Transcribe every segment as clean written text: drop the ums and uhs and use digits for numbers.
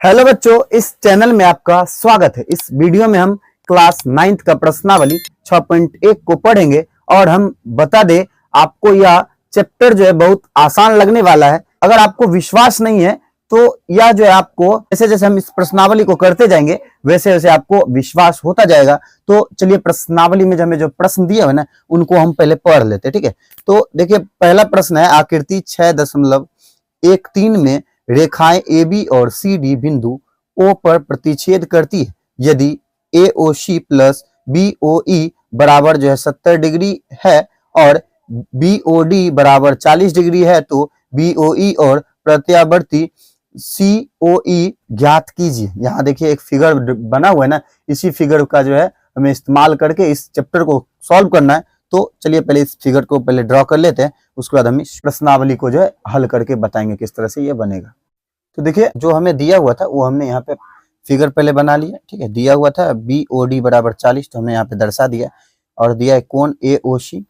Hello बच्चों, इस channel में आपका स्वागत है। इस वीडियो में हम क्लास 9th का प्रश्नावली 6.1 को पढ़ेंगे और हम बता दें आपको यह चैप्टर जो है बहुत आसान लगने वाला है। अगर आपको विश्वास नहीं है तो यह जो है आपको जैसे जैसे हम इस प्रश्नावली को करते जाएंगे वैसे वैसे आपको विश्वास होता जाएगा। तो चलिए प्रश्नावली में हमें जो प्रश्न दिए हुए ना उनको हम पहले पढ़ लेते हैं, ठीक है। तो देखिए पहला प्रश्न है, आकृति 6.13 में रेखाएं ए बी और सी डी बिंदु ओ पर प्रतिच्छेद करती है। यदि ए ओ सी प्लस बी ओ ई बराबर जो है 70 डिग्री है और बी ओ डी बराबर 40 डिग्री है तो बी ओ ई और प्रत्यावर्ती सी ओ ई ज्ञात कीजिए। यहाँ देखिए एक फिगर बना हुआ है ना, इसी फिगर का जो है हमें इस्तेमाल करके इस चैप्टर को सॉल्व करना है। तो चलिए पहले इस फिगर को पहले ड्रॉ कर लेते हैं, उसके बाद हम इस प्रश्नावली को जो है हल करके बताएंगे किस तरह से ये बनेगा। तो देखिए जो हमें दिया हुआ था वो हमने यहाँ पे फिगर पहले बना लिया, ठीक है। दिया हुआ था बी ओ डी बराबर 40, तो हमने यहाँ पे दर्शा दिया और दिया है कोण ए ओ सी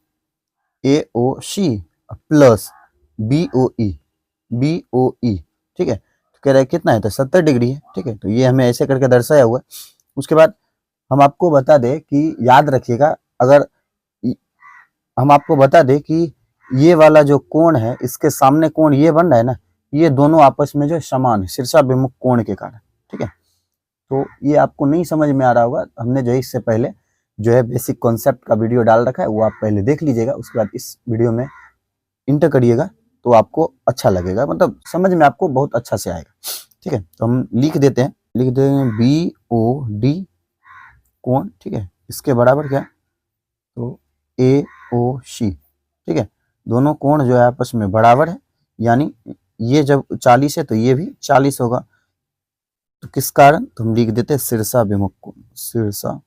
प्लस बी ओ ई, ठीक है। तो कह रहा है कितना है, तो 70 डिग्री है, ठीक है। तो ये हमें ऐसे करके दर्शाया हुआ है। उसके बाद हम आपको बता दें कि याद रखिएगा, अगर हम आपको बता दें कि ये वाला जो कोण है इसके सामने कोण ये बन रहा है ना, ये दोनों आपस में जो है समान है शीर्षाभिमुख कोण के कारण, ठीक है। तो ये आपको नहीं समझ में आ रहा होगा, हमने जो इससे पहले जो है बेसिक कॉन्सेप्ट का वीडियो डाल रखा है, वो आप पहले देख लीजिएगा। उसके बाद इस वीडियो में इंटर करिएगा तो आपको अच्छा लगेगा, मतलब समझ में आपको बहुत अच्छा से आएगा, ठीक है। तो हम लिख देते हैं, लिख देंगे बी ओ डी कोण, ठीक है, इसके बराबर क्या, तो ए ओ सी, ठीक है। दोनों कोण जो है आपस में बराबर है, यानी ये जब 40 है तो ये भी 40 होगा। तो किस कारण, तो हम लिख देते हैं शीर्षाभिमुख कोण, शीर्षाभिमुख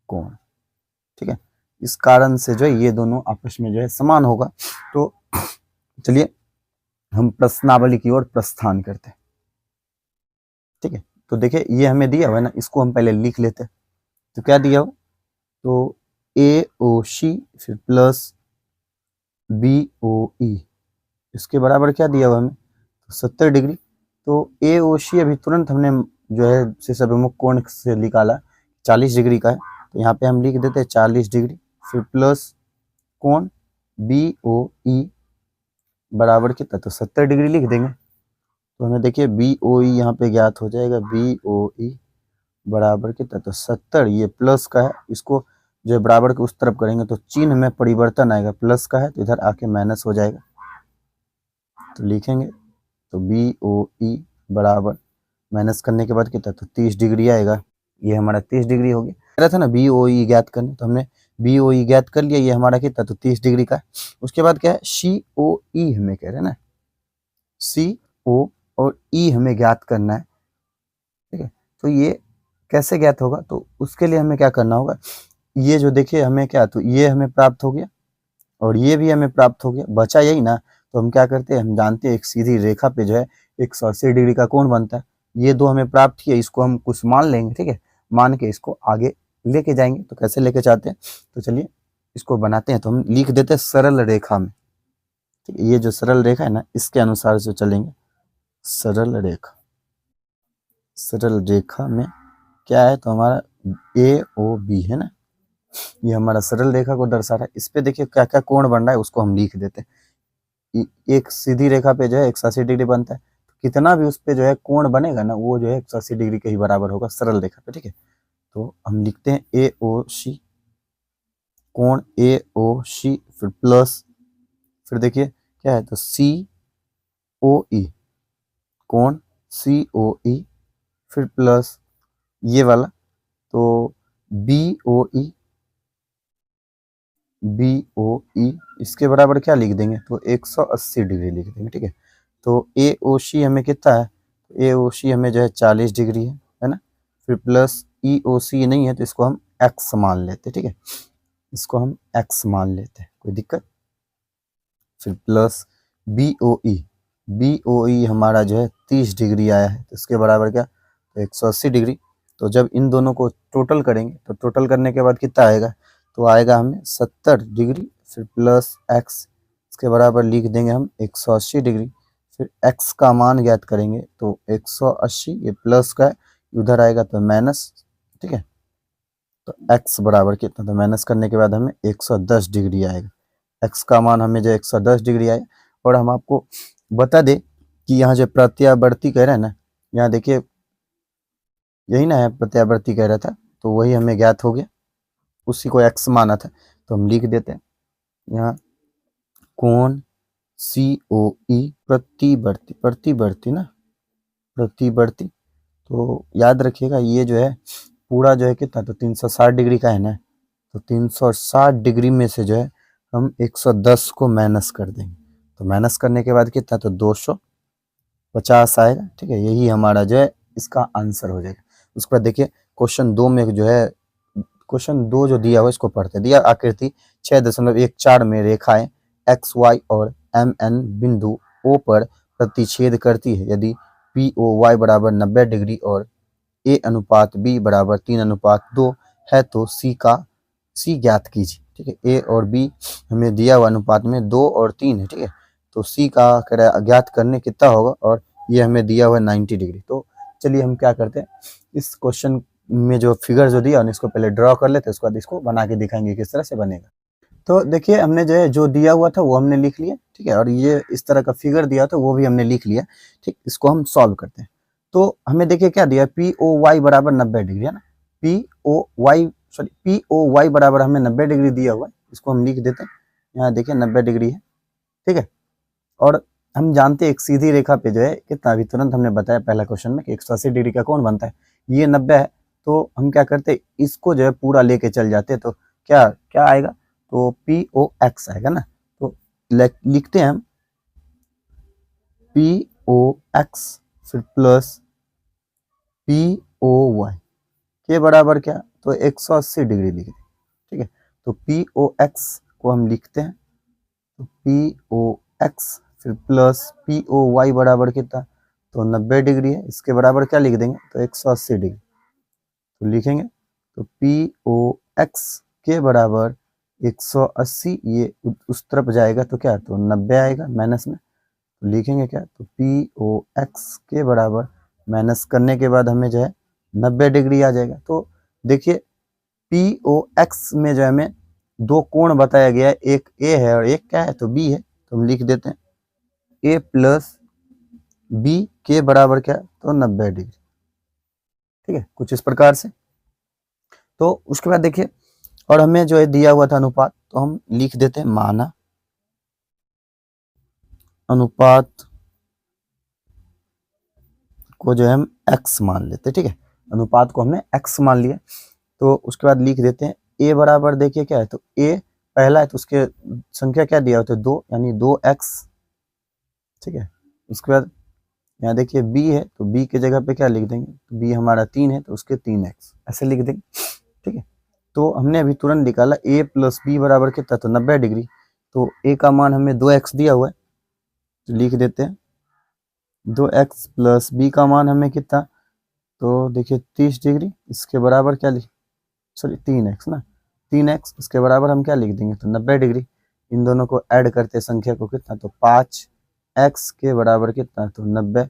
कोण, ठीक है। इस कारण से जो है ये दोनों आपस में जो है समान होगा। तो चलिए हम प्रश्नावली की ओर प्रस्थान करते हैं, ठीक है। तो देखिए ये हमें दिया हुआ है ना, इसको हम पहले लिख लेते हैं। तो क्या दिया हो, तो ए ओ सी फिर प्लस बी ओ ई, इसके बराबर क्या दिया हुआ हमें, तो 70 डिग्री। तो ए ओ सी अभी तुरंत हमने जो है शीर्षाभिमुख कोण से निकाला 40 डिग्री का है, तो यहाँ पे हम लिख देते हैं 40 डिग्री फिर प्लस कोण बी ओ ई बराबर कितना, तो 70 डिग्री लिख देंगे। तो हमें देखिए बी ओ ई यहाँ पे ज्ञात हो जाएगा, बी ओ ई बराबर कितना, तो 70, ये प्लस का है, इसको जो बराबर के उस तरफ करेंगे तो चिन्ह में परिवर्तन आएगा, प्लस का है तो इधर आके माइनस हो जाएगा। तो लिखेंगे तो बी ओ ई बराबर माइनस करने के बाद कितना, तो 30 डिग्री आएगा। ये हमारा 30 डिग्री हो गया। कह रहा था ना बी ओ ई ज्ञात करने, तो हमने बी ओ ई ज्ञात कर लिया, ये हमारा कितना, तो 30 डिग्री का है। उसके बाद क्या है, सी ओ ई हमें कह रहे हैं ना, सी ओ और ई हमें ज्ञात करना है, ठीक है। तो ये कैसे ज्ञात होगा, तो उसके लिए हमें क्या करना होगा, ये जो देखिए हमें क्या, तो ये हमें प्राप्त हो गया और ये भी हमें प्राप्त हो गया, बचा यही ना। तो हम क्या करते हैं, हम जानते हैं एक सीधी रेखा पे जो है 180 डिग्री का कोण बनता है। ये दो हमें प्राप्त किया, इसको हम कुछ मान लेंगे, ठीक है। मान के इसको आगे लेके जाएंगे। तो कैसे लेके जाते हैं, तो चलिए इसको बनाते हैं। तो हम लिख देते हैं सरल रेखा में, ठीक है। ये जो सरल रेखा है ना, इसके अनुसार से चलेंगे। सरल रेखा में क्या है, तो हमारा ए ओ बी है ना, ये हमारा सरल रेखा को दर्शा रहा है। इस पे देखिए क्या क्या कोण बन रहा है, उसको हम लिख देते हैं। एक सीधी रेखा पे जो है 180 डिग्री बनता है, तो कितना भी उस पे जो है कोण बनेगा ना, वो जो है 180 डिग्री के ही बराबर होगा सरल रेखा पे, ठीक है। तो हम लिखते हैं ए ओ सी, कोण ए ओ सी फिर प्लस, फिर देखिए क्या है, तो सी ओ ई, कोण सी ओ ई फिर प्लस ये वाला, तो बी ओ ई इसके बराबर क्या लिख देंगे, तो 180 डिग्री लिख देंगे, ठीक है। तो ए ओ सी हमें कितना है, ए ओ सी हमें जो है 40 डिग्री है ना, फिर प्लस ई ओ सी नहीं है तो इसको हम एक्स मान लेते हैं, ठीक है। इसको हम एक्स मान लेते हैं, कोई दिक्कत। फिर प्लस बी ओ ई हमारा जो है 30 डिग्री आया है, तो इसके बराबर क्या, तो 180 डिग्री। तो जब इन दोनों को टोटल करेंगे तो टोटल करने के बाद कितना आएगा, तो आएगा हमें 70 डिग्री फिर प्लस एक्स, इसके बराबर लिख देंगे हम 180 डिग्री। फिर x का मान ज्ञात करेंगे तो 180, ये प्लस का है, उधर आएगा तो माइनस, ठीक है। तो x बराबर कितना, तो माइनस करने के बाद हमें 110 डिग्री आएगा। x का मान हमें जो 110 डिग्री आए, और हम आपको बता दें कि यहाँ जो प्रत्यावर्ती कह रहे हैं ना, यहाँ देखिए यही ना है, प्रत्यावर्ती कह रहा था, तो वही हमें ज्ञात हो गया, उसी को x माना था, तो हम लिख देते हैं यहाँ कोण COE प्रतिवर्ती, प्रतिवर्ती ना, प्रतिवर्ती। तो याद रखिएगा ये जो है पूरा जो है कितना, तो 360 डिग्री का है ना, तो 360 डिग्री में से जो है हम 110 को माइनस कर देंगे, तो माइनस करने के बाद कितना, तो 250 आएगा, ठीक है। यही हमारा जो है इसका आंसर हो जाएगा। उसके बाद देखिए क्वेश्चन 2 में जो है, क्वेश्चन 2 जो दिया हुआ इसको पढ़ते दिया, आकृति 6.14 में रेखाएं XY और MN बिंदु O पर प्रतिच्छेद करती है। यदि POY बराबर 90 डिग्री और A अनुपात B बराबर 3:2 है तो C ज्ञात कीजिए, ठीक है। A और B हमें दिया हुआ अनुपात में 2 और 3 है, ठीक है। तो C का ज्ञात करने कितना होगा, और ये हमें दिया हुआ 90 डिग्री। तो चलिए हम क्या करते हैं, इस क्वेश्चन में जो फिगर जो दिया इसको पहले ड्रॉ कर लेते हैं, उसके बाद इसको बना के दिखाएंगे किस तरह से बनेगा। तो देखिए हमने जो है जो दिया हुआ था वो हमने लिख लिया, ठीक है, और ये इस तरह का फिगर दिया था वो भी हमने लिख लिया, ठीक। इसको हम सॉल्व करते हैं। तो हमें देखिए क्या दिया, POY बराबर 90 डिग्री है ना, POY बराबर हमें 90 डिग्री दिया हुआ है, इसको हम लिख देते हैं। यहाँ देखिए 90 डिग्री है, ठीक है। और हम जानते हैं एक सीधी रेखा पे जो है कितना, अभी तुरंत हमने बताया पहला क्वेश्चन में कि 180 डिग्री का कोण बनता है, ये 90 है। तो हम क्या करते हैं, इसको जो है पूरा लेके चल जाते हैं, तो क्या क्या आएगा, तो POX आएगा ना। तो लिखते हैं हम POX फिर प्लस POY के बराबर क्या, तो 180 डिग्री लिख दें, ठीक है। तो POX को हम लिखते हैं, तो POX फिर प्लस POY बराबर कितना, तो 90 डिग्री है, इसके बराबर क्या लिख देंगे, तो 180 डिग्री। तो लिखेंगे तो POX के बराबर 180, ये उस तरफ जाएगा तो क्या, तो 90 आएगा माइनस में, तो लिखेंगे क्या, तो POX के बराबर माइनस करने के बाद हमें जो है 90 डिग्री आ जाएगा। तो देखिए POX में जो हमें दो कोण बताया गया है, एक A है और एक क्या है, तो B है। तो हम लिख देते हैं A प्लस B के बराबर क्या, तो 90 डिग्री, ठीक है, कुछ इस प्रकार से। तो उसके बाद देखिए, और हमें जो है दिया हुआ था अनुपात, तो हम लिख देते हैं माना अनुपात को जो है हम x मान लेते हैं, ठीक है। अनुपात को हमने x मान लिया, तो उसके बाद लिख देते हैं a बराबर, देखिए क्या है, तो a पहला है तो उसके संख्या क्या दिया होता है, 2, यानी 2x, ठीक है। उसके बाद यहाँ देखिए b है, तो b की जगह पे क्या लिख देंगे, तो b हमारा 3 है तो उसके 3x ऐसे लिख देंगे, ठीक है। तो हमने अभी तुरंत निकाला a प्लस बी बराबर कितना, तो 90 डिग्री। तो a का मान हमें 2x दिया हुआ है, तो लिख देते हैं 2x प्लस बी का मान हमें कितना, तो देखिए 30 डिग्री, इसके बराबर क्या लिख, सॉरी 3x ना, 3x इसके बराबर हम क्या लिख देंगे, तो 90 डिग्री। इन दोनों को ऐड करते संख्या को कितना, तो 5x के बराबर कितना, तो 90।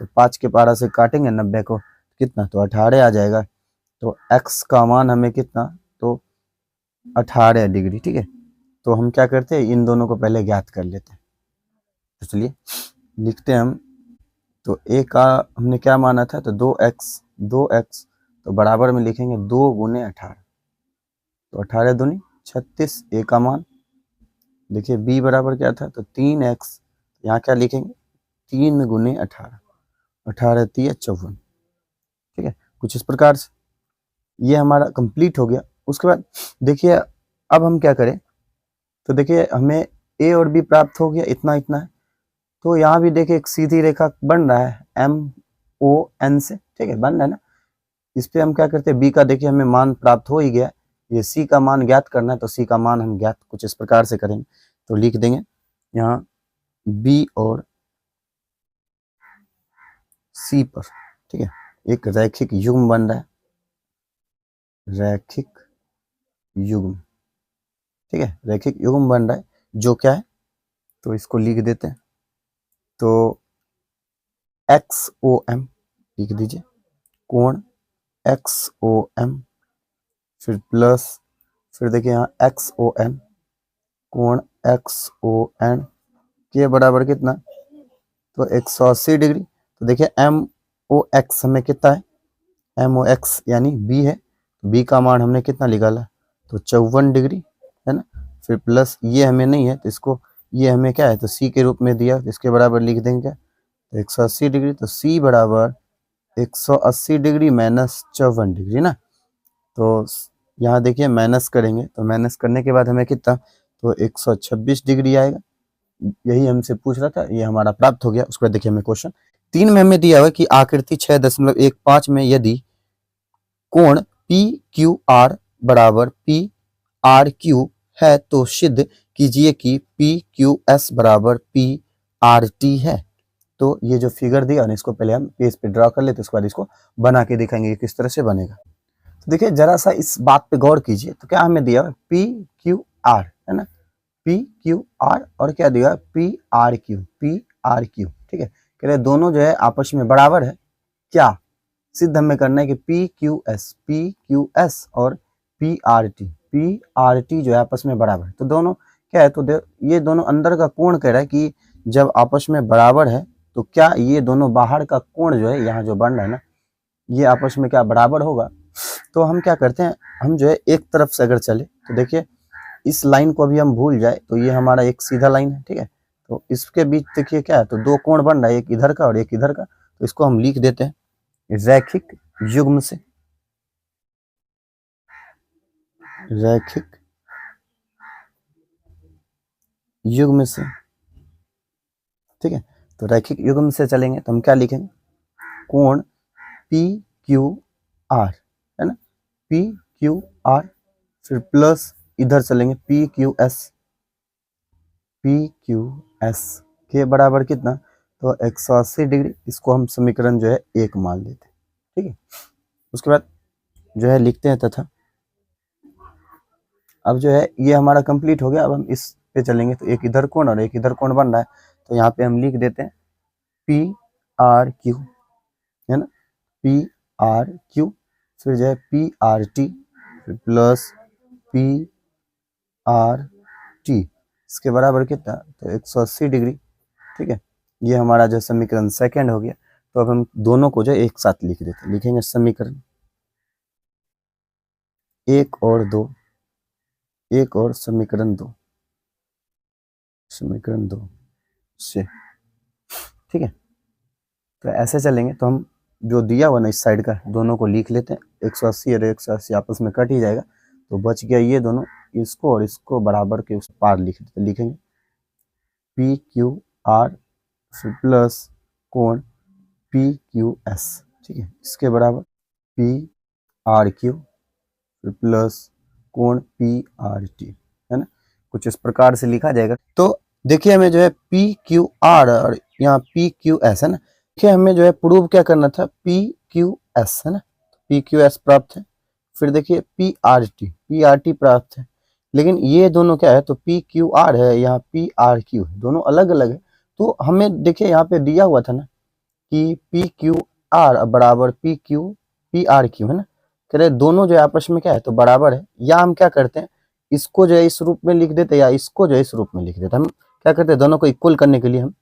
तो 5 के पारा से काटेंगे 90 को, कितना, तो 18 आ जाएगा। तो x का मान हमें कितना, तो 18 डिग्री, ठीक है। तो हम क्या करते हैं, इन दोनों को पहले ज्ञात कर लेते हैं। तो चलिए लिखते हैं हम, तो a का हमने क्या माना था, तो 2x, तो बराबर में लिखेंगे 2 गुने 18, तो 18 दूनी 36, a का मान देखिए b बराबर क्या था, तो 3x, यहाँ क्या लिखेंगे 3 गुने 18, 18 3 54, ठीक है, कुछ इस प्रकार से। ये हमारा कंप्लीट हो गया। उसके बाद देखिए अब हम क्या करें, तो देखिए हमें a और b प्राप्त हो गया, इतना इतना है। तो यहाँ भी देखिए एक सीधी रेखा बन रहा है MON से, ठीक है, बन रहा है ना। इस पे हम क्या करते हैं, b का देखिए हमें मान प्राप्त हो ही गया, ये c का मान ज्ञात करना है, तो c का मान हम ज्ञात कुछ इस प्रकार से करेंगे। तो लिख देंगे यहाँ b और c पर, ठीक है, एक रैखिक युग्म बन रहा है, रैखिक युग्म, ठीक है, रैखिक युग्म बन रहा है जो क्या है, तो इसको लिख देते हैं। तो XOM लिख दीजिए, कोण XOM, फिर प्लस, फिर देखिए यहाँ XON, कोण XON के बराबर कितना, तो 180 डिग्री। तो देखिए MOX हमें कितना है, MOX यानी B है, B का मान हमने कितना निकाला, तो 54 डिग्री है ना। फिर प्लस ये हमें नहीं है तो इसको, ये हमें क्या है तो C के रूप में दिया, तो इसके बराबर लिख देंगे क्या, तो 180 डिग्री, तो C बराबर 180 डिग्री माइनस 54 डिग्री ना। तो यहाँ देखिए माइनस करेंगे, तो माइनस करने के बाद हमें कितना, तो 126 डिग्री आएगा। यही हमसे पूछ रहा था, ये हमारा प्राप्त हो गया। उसके बाद देखिए हमें क्वेश्चन 3 में हमें दिया हुआ कि आकृति 6.15 में यदि कोण PQR बराबर PRQ है तो सिद्ध कीजिए कि PQS बराबर PRT है। तो ये जो फिगर दिया ना, इसको पहले हम पेज पे ड्रा कर लेते, उसके बाद इसको बना के दिखाएंगे किस तरह से बनेगा। तो देखिए जरा सा इस बात पे गौर कीजिए, तो क्या हमें दिया PQR है ना, PQR और क्या दिया PRQ, ठीक है। कह रहे दोनों जो है आपस में बराबर है, क्या सिद्ध हमें करना है कि PQS और PRT जो है आपस में बराबर है। तो दोनों क्या है, तो ये दोनों अंदर का कोण कह रहा है कि जब आपस में बराबर है तो क्या ये दोनों बाहर का कोण जो है यहाँ जो बन रहा है ना, ये आपस में क्या बराबर होगा। तो हम क्या करते हैं, हम जो है एक तरफ से अगर चले तो देखिए इस लाइन को अभी हम भूल जाए तो ये हमारा एक सीधा लाइन है, ठीक है। तो इसके बीच देखिए क्या है, तो दो कोण बन रहा है, एक इधर का और एक इधर का। तो इसको हम लिख देते हैं रैखिक युग्म से, रैखिक युग्म से, ठीक है। तो रैखिक युग्म से चलेंगे तो हम क्या लिखेंगे, कोण PQR है ना, PQR, फिर प्लस इधर चलेंगे PQS के बराबर कितना, तो 180 डिग्री। इसको हम समीकरण जो है 1 मान लेते हैं, ठीक है। उसके बाद जो है लिखते हैं तथा, अब जो है ये हमारा कंप्लीट हो गया। अब हम इस पे चलेंगे तो एक इधर कोण और एक इधर कोण बन रहा है, तो यहाँ पे हम लिख देते हैं PRQ है ना, PRQ, फिर जो है PRT, फिर प्लस PRT, इसके बराबर कितना, तो 180 डिग्री, ठीक है। ये हमारा जो समीकरण सेकंड हो गया। तो अब हम दोनों को जो एक साथ लिख देते हैं, लिखेंगे समीकरण 1 और 2, 1 और समीकरण 2 से, ठीक है। तो ऐसे चलेंगे तो हम जो दिया हुआ ना इस साइड का दोनों को लिख लेते हैं, 180 और 180 आपस में कट ही जाएगा, तो बच गया ये दोनों, इसको और इसको बराबर के उस पार लिख देते, लिखेंगे PQR प्लस कोण PQS, ठीक है, इसके बराबर PRQ प्लस कोण PRT है ना, कुछ इस प्रकार से लिखा जाएगा। तो देखिए हमें जो है PQR और यहाँ PQS है ना, देखिए हमें जो है प्रूव क्या करना था, PQS है ना, PQS प्राप्त है। फिर देखिए PRT प्राप्त है, लेकिन ये दोनों क्या है, तो PQR है, यहाँ PRQ है, दोनों अलग अलग है। तो हमें देखिए यहाँ पे दिया हुआ था ना कि PQR बराबर PRQ है ना, कह रहे दोनों जो है आपस में क्या है, तो बराबर है। या हम क्या करते हैं, इसको जो है इस रूप में लिख देते, या इसको जो है इस रूप में लिख देते। हम क्या करते हैं, दोनों को इक्वल करने के लिए हम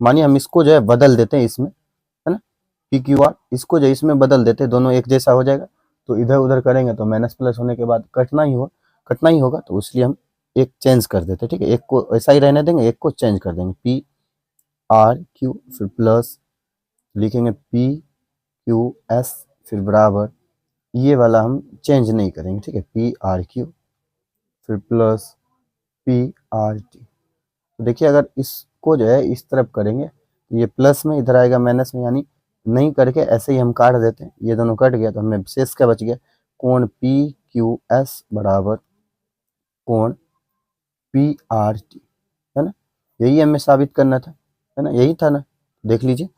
मानिए हम इसको जो है बदल देते हैं इसमें, है ना, PQR, इसको जो है इसमें बदल देते हैं, दोनों एक जैसा हो जाएगा। तो इधर उधर करेंगे तो माइनस प्लस होने के बाद कटना ही होगा, तो इसलिए हम एक चेंज कर देते हैं, ठीक है। एक को ऐसा ही रहने देंगे, एक को चेंज कर देंगे, PRQ, फिर प्लस लिखेंगे PQS, फिर बराबर ये वाला हम चेंज नहीं करेंगे, ठीक है, PRQ, फिर प्लस PRT। तो देखिए अगर इसको जो है इस तरफ करेंगे तो ये प्लस में इधर आएगा माइनस में, यानी नहीं करके ऐसे ही हम काट देते हैं, ये दोनों कट गया तो हमें शेष क्या बच गया, कोण PQS बराबर कोण PRT है ना। यही हमें साबित करना था, है ना, यही था ना, देख लीजिए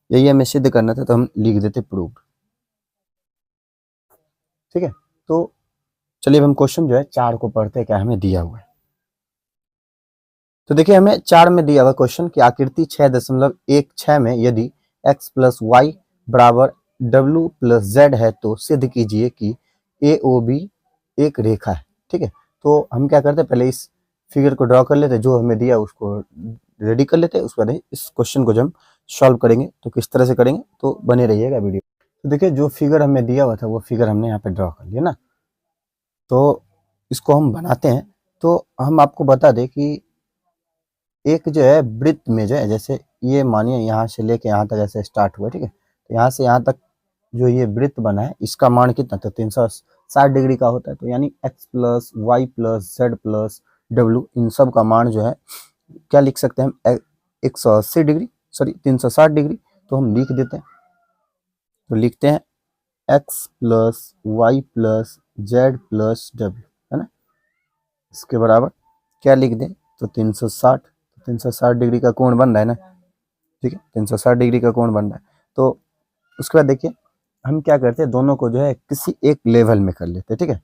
यही हमें सिद्ध करना था, तो हम लिख देते प्रूव्ड, ठीक है। तो चलिए अब हम क्वेश्चन जो है 4 को पढ़ते हैं, क्या हमें दिया हुआ है। तो देखिए हमें 4 में दिया हुआ क्वेश्चन कि आकृति 6.16 में यदि एक्स प्लस वाई बराबर डब्ल्यू प्लस जेड है तो सिद्ध कीजिए कि ए ओ बी एक रेखा है। ठीक है, तो हम क्या करते हैं, पहले इस फिगर को ड्रॉ कर लेते हैं, जो हमें दिया उसको रेडी कर लेते हैं, उसके बाद इस क्वेश्चन को जब हम सॉल्व करेंगे तो किस तरह से करेंगे, तो बने रहिएगा वीडियो। तो देखिए जो फिगर हमें दिया हुआ था वो फिगर हमने यहाँ पे ड्रॉ कर लिया ना, तो इसको हम बनाते हैं। तो हम आपको बता दें कि एक जो है वृत्त में जो है, जैसे ये मानिए यहाँ से लेके यहाँ तक ऐसे स्टार्ट हुआ, ठीक है, तो यहाँ से यहाँ तक जो ये वृत्त बना है इसका मान कितना, तो 360 डिग्री का होता है। तो यानी x plus Y plus Z plus डब्ल्यू इन सब का मान जो है क्या लिख सकते हैं हम, 180 डिग्री, सॉरी 360 डिग्री। तो हम लिख देते हैं, तो लिखते हैं X plus Y plus Z plus W, है ना, इसके बराबर क्या लिख दें, तो 360। 360 डिग्री का कोण बन रहा है ना, ठीक है, 360 डिग्री का कोण बन रहा है। तो उसके बाद देखिए हम क्या करते हैं, दोनों को जो है किसी एक लेवल में कर लेते हैं। ठीक है,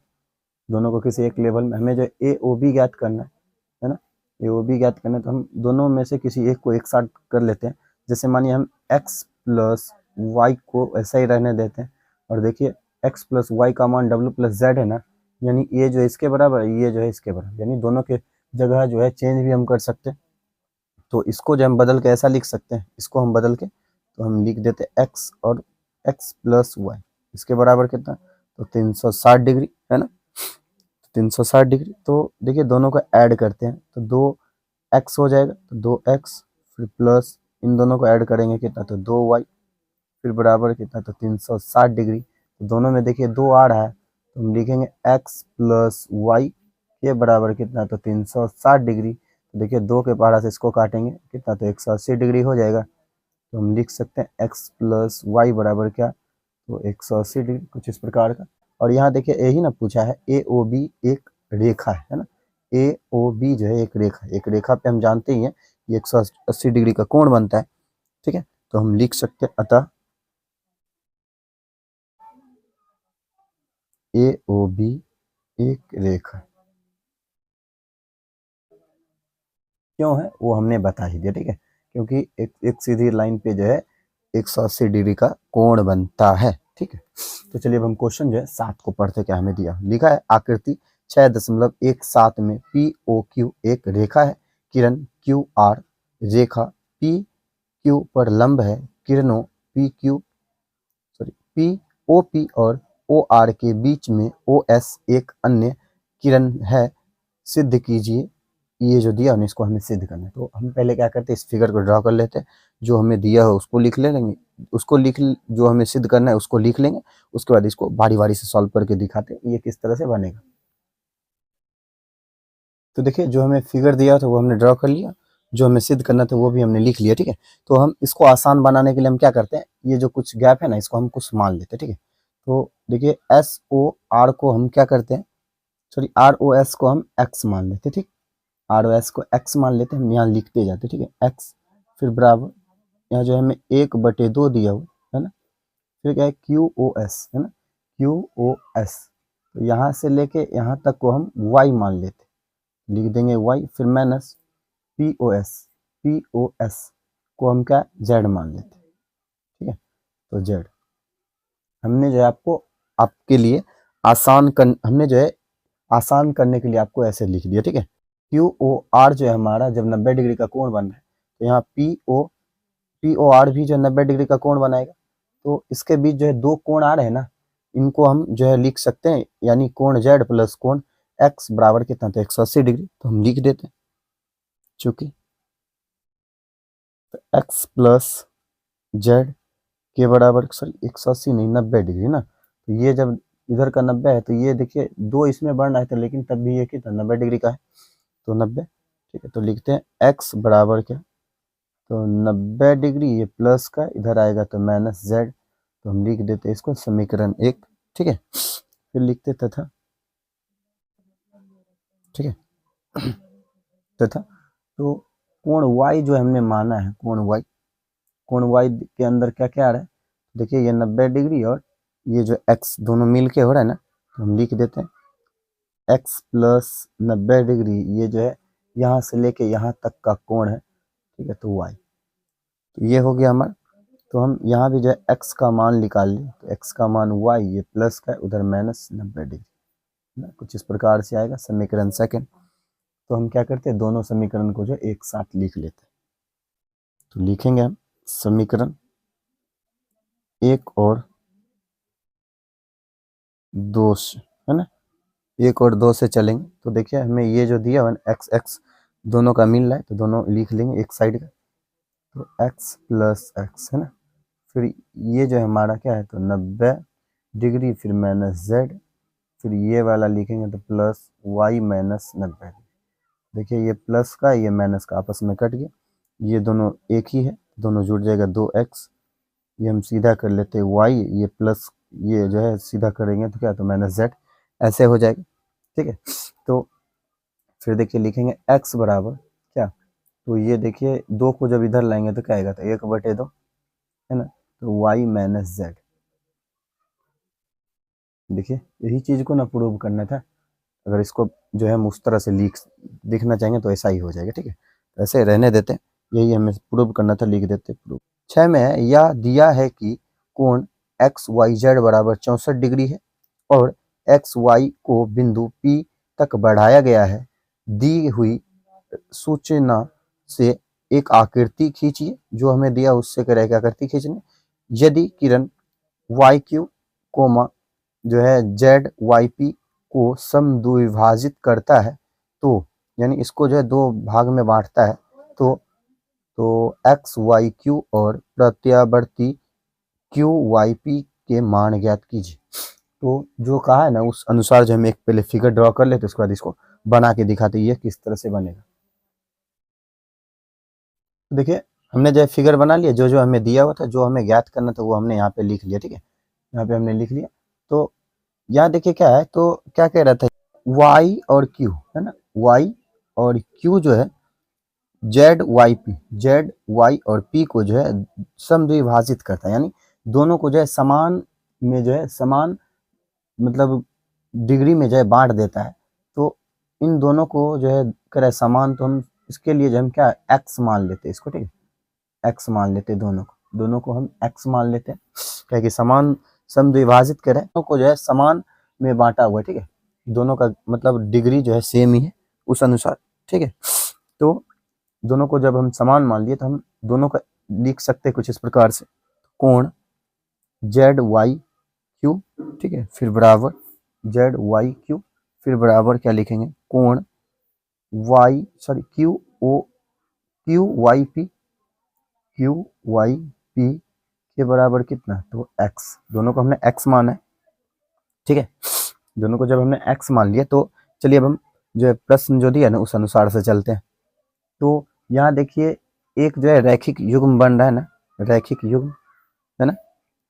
दोनों को किसी एक लेवल में, हमें जो ए ओ बी ज्ञात करना है ना, ए ओ बी ज्ञात करना है, तो हम दोनों में से किसी एक को एक साथ कर लेते हैं। जैसे मानिए हम एक्स प्लस वाई को ऐसा ही रहने देते हैं, और देखिए एक्स प्लस वाई का मान डब्ल्यू प्लस जेड है ना, यानी ये जो है इसके बराबर है, ये जो है इसके बराबर, यानी दोनों के जगह जो है चेंज भी हम कर सकते हैं। तो इसको जो हम बदल के ऐसा लिख सकते हैं, इसको हम बदल के तो हम लिख देते हैं एक्स और एक्स प्लस वाई, इसके बराबर कितना, तो 360 डिग्री, है ना, 360 डिग्री। तो देखिए दोनों को ऐड करते हैं तो 2x हो जाएगा, तो 2x फिर प्लस इन दोनों को ऐड करेंगे कितना, तो 2y फिर बराबर कितना, तो 360 डिग्री। तो दोनों में देखिए 2 आ रहा है, तो हम लिखेंगे x प्लस वाई के बराबर कितना, तो 360 डिग्री। तो देखिए 2 के पहाड़ा से इसको काटेंगे कितना, तो 180 डिग्री हो जाएगा। तो हम लिख सकते हैं x प्लस वाई बराबर क्या, तो 180 डिग्री, कुछ इस प्रकार का। और यहाँ देखिए यही ना पूछा है ए ओ बी एक रेखा है ना, ए ओ बी जो है एक रेखा, एक रेखा पे हम जानते ही हैं ये 180 डिग्री का कोण बनता है। ठीक है, तो हम लिख सकते हैं अतः ए ओ बी एक रेखा, क्यों है वो हमने बता ही दिया। ठीक है, क्योंकि एक सीधी लाइन पे जो है 180 डिग्री का कोण बनता है। ठीक है, तो चलिए अब हम क्वेश्चन जो है 7 को पढ़ते, क्या हमें दिया लिखा है, आकृति 6.17 में पी ओ क्यू एक रेखा है, किरण क्यू आर रेखा पी क्यू पर लंब है, किरणों पी ओ पी और ओ आर के बीच में ओ एस एक अन्य किरण है, सिद्ध कीजिए। ये जो दिया है इसको हमें सिद्ध करना है। तो हम पहले क्या करते हैं, इस फिगर को ड्रॉ कर लेते हैं, जो हमें दिया है उसको लिख लेंगे, उसको लिख, जो हमें सिद्ध करना है उसको लिख लेंगे, उसके बाद इसको बारी बारी से सॉल्व करके दिखाते हैं ये किस तरह से बनेगा। तो देखिए जो हमें फिगर दिया था वो हमने ड्रॉ कर लिया, जो हमें सिद्ध करना था वो भी हमने लिख लिया। ठीक है, तो हम इसको आसान बनाने के लिए हम क्या करते हैं, ये जो कुछ गैप है ना इसको हम कुछ मान लेते हैं। ठीक है, तो देखिए एस ओ आर को हम क्या करते हैं, सॉरी आर ओ एस को हम एक्स मान लेते हैं। ठीक, आर ओ एस को एक्स मान लेते हैं, हम यहाँ लिखते जाते हैं। ठीक है, एक्स फिर बराबर यहाँ जो हमें 1/2 दिया हुआ है ना, फिर क्या है क्यू ओ एस, है ना, क्यू ओ एस, तो यहाँ से लेके यहाँ तक को हम वाई मान लेते, लिख देंगे वाई, फिर minus P O S, P O S को हम क्या जेड मान लेते। ठीक है, तो जेड हमने जो है आपको आपके लिए हमने जो है आसान करने के लिए आपको ऐसे लिख दिया। ठीक है, क्यू ओ आर जो है हमारा जब 90 डिग्री का कोण बन रहा है, तो यहाँ पी ओ आर भी जो 90 डिग्री का कोण बनाएगा। तो इसके बीच जो है दो कोण आ रहे हैं ना, इनको हम जो है लिख सकते हैं, यानी कोण जेड प्लस कोण एक्स बराबर कितना, तो 180 डिग्री। तो हम लिख देते हैं, चूंकि एक्स प्लस जेड के बराबर, सॉरी 180 नहीं 90 डिग्री ना, तो ये जब इधर का 90 है तो ये देखिए दो इसमें बढ़ रहा है, तो लेकिन तब भी ये कितना 90 डिग्री का है, तो 90। ठीक है, तो लिखते हैं एक्स बराबर क्या, तो 90 डिग्री, ये प्लस का इधर आएगा तो माइनस जेड। तो हम लिख देते हैं इसको समीकरण 1। ठीक है, फिर लिखते तथा, ठीक है, तथा तो कोण y जो हमने माना है, कोण y के अंदर क्या क्या आ रहा है, देखिए ये 90 डिग्री और ये जो x दोनों मिल के हो रहा है ना, तो हम लिख देते हैं x प्लस 90 डिग्री, ये जो है यहाँ से लेके यहाँ तक का कोण है। ठीक है, तो y, तो ये हो गया हमारा तो हम यहाँ भी जो है x का मान निकाल लें, तो x का मान y, ये प्लस का है, उधर माइनस 90 डिग्री ना, कुछ इस प्रकार से आएगा समीकरण सेकंड। तो हम क्या करते हैं, दोनों समीकरण को जो एक साथ लिख लेते हैं। तो लिखेंगे हम समीकरण 1 और 2 से, है ना, 1 और 2 से चलेंगे। तो देखिए हमें ये जो दिया है एक्स एक्स दोनों का मिल रहा है, तो दोनों लिख लेंगे एक साइड का, तो x प्लस एक्स, है ना, फिर ये जो है हमारा क्या है, तो 90 डिग्री, फिर माइनस z, फिर ये वाला लिखेंगे तो प्लस y माइनस 90। देखिए ये प्लस का ये माइनस का आपस में कट गया, ये दोनों एक ही है, दोनों जुड़ जाएगा 2x, ये हम सीधा कर लेते हैं y, ये प्लस ये जो है सीधा करेंगे तो क्या, तो माइनस z, ऐसे हो जाएगा। ठीक है, तो फिर देखिए लिखेंगे x बराबर क्या, तो ये देखिए 2 को जब इधर लाएंगे तो क्या आएगा, तो 1/2, है ना, तो y माइनस z। देखिए यही चीज को ना प्रूव करना था, अगर इसको जो है हम उस तरह से लिखना चाहेंगे तो ऐसा ही हो जाएगा। ठीक है, तो ऐसे रहने देते हैं, यही हमें प्रूव करना था, लिख देते प्रूव। 6 में है, यह दिया है कि कोण एक्स वाई जेड बराबर 64 डिग्री है और एक्स वाई को बिंदु P तक बढ़ाया गया है। दी हुई सूचना से एक आकृति खींचिए, जो हमें दिया उससे कह रहा है कि आकृति खींचने। यदि किरण वाई क्यू कोमा जो है जेड वाई पी को समद्विभाजित करता है, तो यानी इसको जो है 2 भाग में बांटता है, तो एक्स वाई क्यू और प्रत्यावर्ती क्यू वाई पी के मान ज्ञात कीजिए। तो जो कहा है ना उस अनुसार जो हम एक पहले फिगर ड्रॉ कर लेते, उसके बाद इसको बना के दिखाते ये किस तरह से बनेगा। तो देखिए हमने जो फिगर बना लिया, जो जो हमें दिया हुआ था, जो हमें ज्ञात करना था वो हमने यहाँ पे लिख लिया। ठीक है, यहाँ पे हमने लिख लिया। तो यहाँ देखिए क्या है, तो क्या कह रहा था, y और q, है ना, y और q जो है जेड वाई और p को जो है समद्विभाजित करता है, यानी दोनों को जो है समान में जो है समान मतलब डिग्री में जो है बांट देता है। तो इन दोनों को जो है करे समान, तो हम इसके लिए जो हम क्या x मान लेते हैं इसको। ठीक है, x मान लेते हैं, दोनों को हम x मान लेते हैं, क्या कि समान समद्विभाजित करें, दोनों को जो है समान में बांटा हुआ है। ठीक है, दोनों का मतलब डिग्री जो है सेम ही है उस अनुसार। ठीक है, तो दोनों को जब हम समान मान लिए तो हम दोनों का लिख सकते हैं कुछ इस प्रकार से, कोण जेड वाई क्यू, ठीक है, फिर बराबर जेड वाई क्यू, फिर बराबर क्या लिखेंगे, कोण क्यू वाई पी के बराबर कितना, तो x, दोनों को हमने x माना है। ठीक है, दोनों को जब हमने x मान लिया तो चलिए अब हम जो है प्रश्न जो दिया ना उस अनुसार से चलते हैं। तो यहाँ देखिए एक जो है रैखिक युग्म बन रहा है ना, रैखिक युग्म, है ना,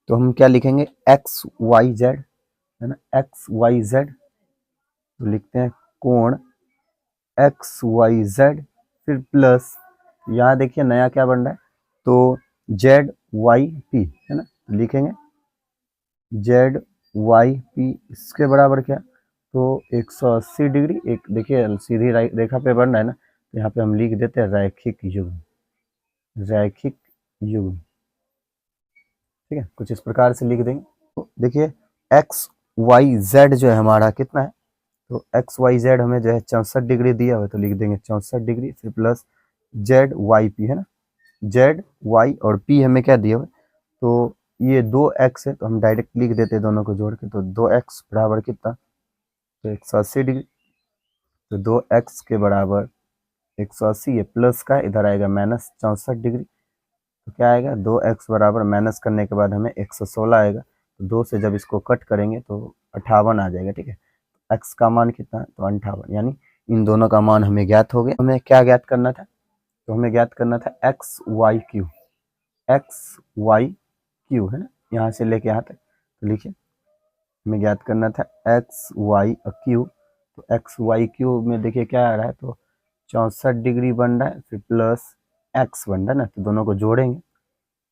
तो हम क्या लिखेंगे, एक्स वाई जेड, है ना, एक्स वाई जेड, तो लिखते हैं कोण एक्स वाई जेड, फिर प्लस यहाँ देखिए नया क्या बन रहा है, तो जेड वाई पी, है ना, तो लिखेंगे जेड वाई पी, इसके बराबर क्या, तो 180 डिग्री, एक देखिए सीधी रेखा पे बन रहा है ना, तो यहाँ पे हम लिख देते हैं रैखिक युग्म, रैखिक युग्म। ठीक है, कुछ इस प्रकार से लिख देंगे। तो देखिए एक्स वाई जेड जो है हमारा कितना है, तो एक्स वाई जेड हमें जो है 64 डिग्री दिया हुआ है, तो लिख देंगे 64 डिग्री, फिर प्लस जेड वाई पी, है ना, जेड वाई और पी हमें क्या दिया हुआ है, तो ये 2x है, तो हम डायरेक्ट लिख देते हैं दोनों को जोड़ के, तो 2x बराबर कितना, तो 180 डिग्री, तो 2x के बराबर 180, ये प्लस का इधर आएगा माइनस 64 डिग्री, तो क्या आएगा, 2x बराबर माइनस करने के बाद हमें 116 आएगा, तो 2 से जब इसको कट करेंगे तो 58 आ जाएगा। ठीक है, x का मान कितना है, तो 58, यानी इन दोनों का मान हमें ज्ञात हो गया। हमें क्या ज्ञात करना था, तो हमें ज्ञात करना था X Y Q, X Y Q, है ना, यहाँ से लेके यहाँ तक, तो लिखिए हमें ज्ञात करना था एक्स वाई क्यू, तो एक्स वाई क्यू में देखिए क्या आ रहा है, तो 64 डिग्री बन रहा है, फिर प्लस एक्स बन रहा है ना, तो दोनों को जोड़ेंगे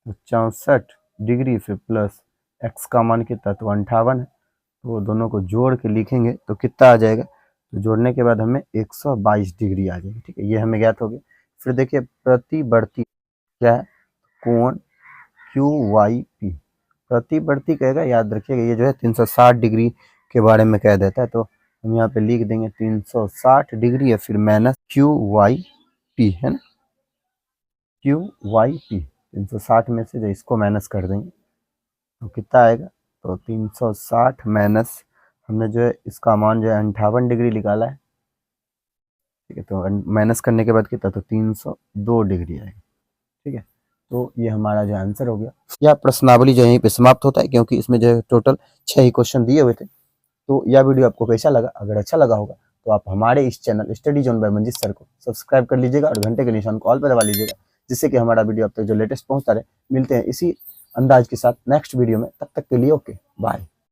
तो 64 डिग्री फिर प्लस एक्स का मान कितना, तो 58 है, तो दोनों को जोड़ के लिखेंगे तो कितना आ जाएगा, तो जोड़ने के बाद हमें 122 डिग्री आ जाएगी। ठीक है, ये हमें ज्ञात हो गया। फिर देखिए प्रतिवर्ती क्या है, कोण QYP प्रतिवर्ती कहेगा, याद रखिएगा ये जो है 360 डिग्री के बारे में कह देता है, तो हम यहाँ पे लिख देंगे 360 डिग्री या फिर माइनस QYP है ना, QYP 360 में से जो इसको माइनस कर देंगे तो कितना आएगा, तो 360 माइनस हमने जो है इसका मान जो है 58 डिग्री निकाला है, ठीक है, तो माइनस करने के बाद कितना, तो 302 डिग्री आएगा, ठीक है। तो ये हमारा जो आंसर हो गया। यह प्रश्नावली जो यहीं पे समाप्त होता है, क्योंकि इसमें जो है टोटल 6 ही क्वेश्चन दिए हुए थे। तो यह वीडियो आपको कैसा लगा, अगर अच्छा लगा होगा तो आप हमारे इस channel study zone by Manjeet sir को सब्सक्राइब कर लीजिएगा और घंटे के निशान को ऑल पर दबा लीजिएगा, जिससे कि हमारा वीडियो अब तक जो लेटेस्ट पहुंचता रहे। मिलते हैं इसी अंदाज के साथ नेक्स्ट वीडियो में, तब तक के लिए ओके बाय।